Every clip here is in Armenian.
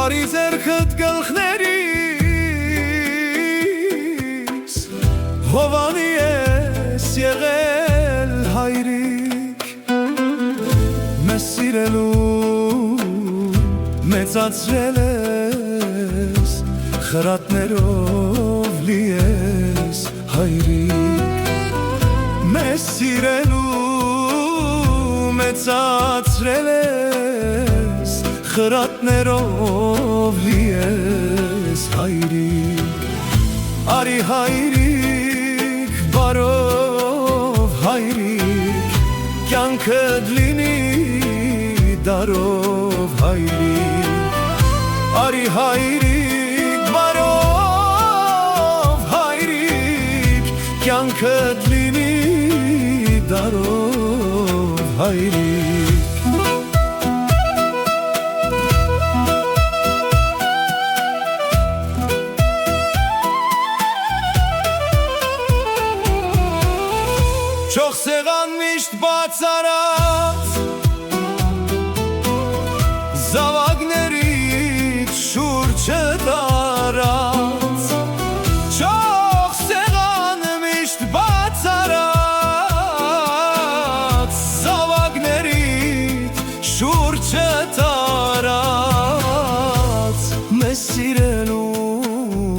Արի ձեռքդ գլխներիս, հովանի ես եղել հայրիկ, մեզ սիրելու մեծացրել ես, խրատներով լի ես հայրիկ, մեզ սիրելու մեծացրել ես, խրատներով լի ես հայրիկ, արի հայրիկ, բարով հայրիկ, կյանքդ լինի դարով հայրիկ, արի հայրիկ, բարով հայրիկ, կյանքդ լինի դարով հայրիկ. Չող սեղան միշտ բաց արած, զավակներից շուրջը տարած, չող սեղան միշտ բաց արած, զավակներից շուրջը տարած, մեզ սիրելու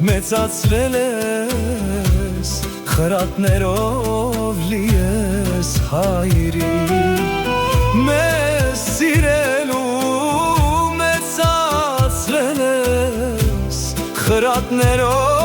մեծացրել ես, խրատներով լի ես հայրիկ, մեզ սիրելու մեծացրել ես, խրատներով